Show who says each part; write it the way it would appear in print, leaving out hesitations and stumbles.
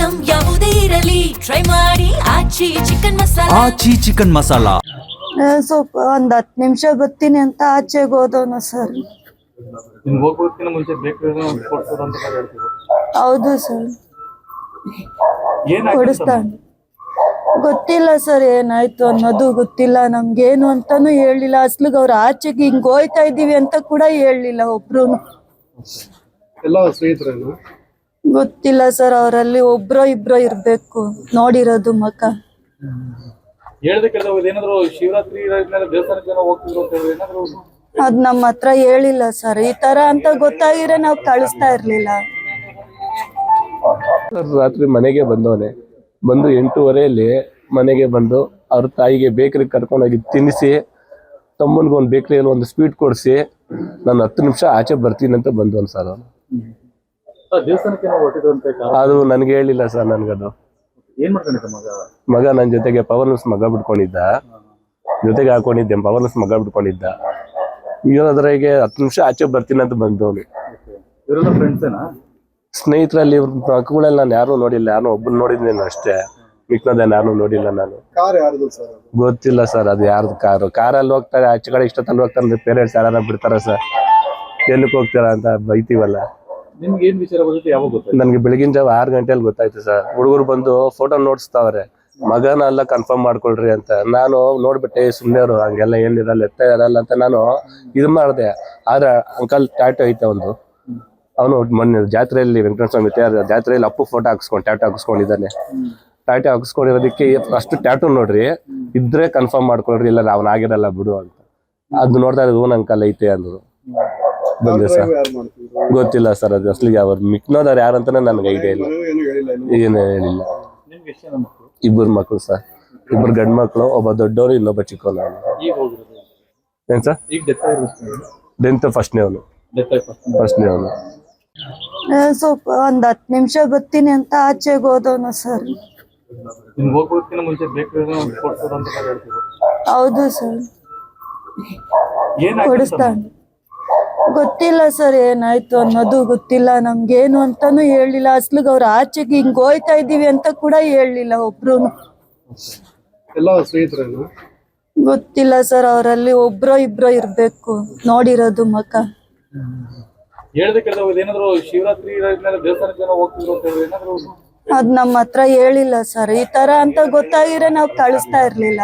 Speaker 1: Item ಯಾವುದೇ ಇರಲಿ try ಮಾಡಿ ಆಚಿ ಚಿಕನ್ ಮಸಾಲಾ.
Speaker 2: ಸ್ವಲ್ಪ ಒಂದ್ 10 ನಿಮಿಷ ಬರ್ತೀನಿ ಅಂತ ಆಚೆಗೆ ಹೋದವನು ಸರ್. ಹೌದು ಸರ್, ಕೊಡಿಸ್ತಾನೆ. ಗೊತ್ತಿಲ್ಲ ಸರ್ ಏನಾಯ್ತು ಅನ್ನೋದು ಗೊತ್ತಿಲ್ಲ ನಮ್ಗೇನು ಅಂತಾನು ಹೇಳಿಲ್ಲ. ಅಸ್ಲಿಗೆ ಅವ್ರು ಆಚೆಗೆ ಹಿಂಗ್ ಹೋಯ್ತಾ ಇದೀವಿ ಅಂತ ಕೂಡ ಹೇಳಿಲ್ಲ ಒಬ್ರು. ಗೊತ್ತಿಲ್ಲ ಸರ್, ಅವರಲ್ಲಿ ಒಬ್ರೋ ಇಬ್ರೋ ಇರ್ಬೇಕು ನೋಡಿರೋದು ಮಕ. ಅದ್ ನಮ್ಮ ಹತ್ರ ಹೇಳಿಲ್ಲ ಸರ್. ಈ ತರ ಅಂತ ಗೊತ್ತಾಗಿದ್ರೆ ನಾವು ಕಳಿಸ್ತಾ ಇರ್ಲಿಲ್ಲ.
Speaker 3: ರಾತ್ರಿ ಮನೆಗೆ ಬಂದವನೆ, ಬಂದು 8:30 ಮನೆಗೆ ಬಂದು ಅವ್ರ ತಾಯಿಗೆ ಬೇಕರಿ ಕರ್ಕೊಂಡೋಗಿ ತಿನ್ನಿಸಿ, ತಮ್ಮನಿಗೆ ಒಂದು ಬೇಕರಿಯಲ್ಲಿ ಒಂದು ಸ್ವೀಟ್ ಕೊಡಿಸಿ, ನಾನು 10 ನಿಮಿಷ ಆಚೆ ಬರ್ತೀನಿ ಅಂತ ಬಂದವನು ಸರ್. ಅವನು ಅದು ನನಗೆ ಹೇಳಿಲ್ಲ ಸರ್. ನನ್ಗದು ಮಗ ನನ್ನ ಜೊತೆಗೆ ಪವರ್ನೆಸ್ ಮಗ ಬಿಟ್ಕೊಂಡಿದ್ದ, ಜೊತೆಗೆ ಹಾಕೊಂಡಿದ್ದೆ ಪವರ್ನೆಸ್ ಮಗ ಬಿಟ್ಕೊಂಡಿದ್ದ. ಇವನದ್ರಾಗೆ 10 ನಿಮಿಷ ಆಚೆ ಬರ್ತೀನಿ ಅಂತ ಬಂದವನು. ಸ್ನೇಹಿತರಲ್ಲಿ ಇವ್ರ ಮಕ್ಕಳೆಲ್ಲ ನಾನು ಯಾರು ನೋಡಿಲ್ಲ, ಯಾರು ಒಬ್ಬನ ನೋಡಿದ್ದೇನೆ ಅಷ್ಟೇ, ಮಿಕ್ನದೇನು ಯಾರು ನೋಡಿಲ್ಲ ನಾನು. ಗೊತ್ತಿಲ್ಲ ಸರ್ ಅದು ಯಾರ್ದು ಕಾರಲ್ಲಿ ಹೋಗ್ತಾರೆ, ಆಚೆ ಕಡೆ ಇಷ್ಟೊತ್ತಲ್ಲಿ ಹೋಗ್ತಾರೆ, ಪೇರೆಂಟ್ಸ್ ಯಾರು ಬಿಡ್ತಾರ ಸರ್, ಎಲ್ಲಕ್ಕೆ ಹೋಗ್ತೀರಾ ಅಂತ ಬೈತೀವಲ್ಲ. ನನ್ಗೆ ಬೆಳಗಿನ ಜಾವ 6 ಗಂಟೆಯಲ್ಲಿ ಗೊತ್ತಾಯ್ತು ಸರ್. ಹುಡುಗರು ಬಂದು ಫೋಟೋ ನೋಡ್ಸ್ತಾವ್ರೆ, ಮಗನ ಎಲ್ಲ ಕನ್ಫರ್ಮ್ ಮಾಡ್ಕೊಳ್ರಿ ಅಂತ. ನಾನು ನೋಡ್ಬಿಟ್ಟೆ ಸುಮ್ಮನೆ ಅವರು ಹಂಗೆಲ್ಲ ಏನಿರಲ್ಲ ಎತ್ತ ಇರಲ್ಲ ಅಂತ ನಾನು ಇದು ಮಾಡಿದೆ. ಆದ್ರೆ ಅಂಕಲ್ ಟ್ಯಾಟೋ ಐತೆ ಒಂದು, ಅವನು ಮೊನ್ನೆ ಜಾತ್ರೆಯಲ್ಲಿ ವೆಂಕಟೇಶ್ವರ ಸ್ವಾಮಿ ಜಾತ್ರೆಯಲ್ಲಿ ಅಪ್ಪು ಫೋಟೋ ಹಾಕಿಸ್ಕೊಂಡು ಟ್ಯಾಟೋ ಹಾಕಿಸ್ಕೊಂಡಿದ್ದಾನೆ. ಟ್ಯಾಟೋ ಹಾಕಿಸ್ಕೊಂಡಿರೋದಕ್ಕೆ ಅಷ್ಟು ಟ್ಯಾಟೋ ನೋಡ್ರಿ, ಇದ್ರೆ ಕನ್ಫರ್ಮ್ ಮಾಡ್ಕೊಳ್ರಿ, ಇಲ್ಲ ಅವ್ನು ಆಗಿರಲ್ಲ ಬಿಡು ಅಂತ. ಅದು ನೋಡ್ತಾ ಇದ್ದು ಓನ್ ಅಂಕಲ್ ಐತೆ ಅಂದ್ರು. ಬಂದೆ ಸರ್, ಗೊತ್ತಿಲ್ಲ ಸರ್ ಅದು ಅಸ್ಲಿಗೆ ಅವ್ರು ಮಿಕ್ನೋದವ್ರು ಯಾರಂತಾನೆ ನನ್ಗೆ ಐಡಿಯಾ ಇಲ್ಲ, ಏನು ಹೇಳಿಲ್ಲ. 2 ಮಕ್ಕಳು ಸರ್, 2 ಗಂಡು ಮಕ್ಕಳು, ಒಬ್ಬ ದೊಡ್ಡವರು, ಇನ್ನೊಬ್ಬ ಚಿಕ್ಕವನು. ಏನ್ ಸರ್ ಡೆಂತ್ ಫಸ್ಟ್ನೇ ಅವನು.
Speaker 2: ಸ್ವಲ್ಪ ಒಂದ್ 10 ನಿಮಿಷ ಬರ್ತೀನಿ ಅಂತ ಆಚೆಗೆ ಹೋದವನು ಸರ್. ಹೌದು ಸರ್, ಕೊಡಿಸ್ತಾನೆ. ಗೊತ್ತಿಲ್ಲ ಸರ್ ಏನಾಯ್ತು ಅನ್ನೋದು ಗೊತ್ತಿಲ್ಲ ನಮ್ಗೇನು ಅಂತಾನು ಹೇಳಿಲ್ಲ. ಅಸ್ಲಿಗೆ ಅವ್ರು ಆಚೆಗೆ ಹಿಂಗ್ ಹೋಯ್ತಾ ಇದೀವಿ ಅಂತ ಕೂಡ ಹೇಳಿಲ್ಲ ಒಬ್ರು. ಗೊತ್ತಿಲ್ಲ ಸರ್, ಅವರಲ್ಲಿ ಒಬ್ರೋ ಇಬ್ರೋ ಇರ್ಬೇಕು ನೋಡಿರೋದು ಮಕ. ಅದ್ ನಮ್ಮ ಹತ್ರ ಹೇಳಿಲ್ಲ ಸರ್. ಈ ತರ ಅಂತ ಗೊತ್ತಾಗಿದ್ರೆ ನಾವು ಕಳಿಸ್ತಾ ಇರ್ಲಿಲ್ಲ.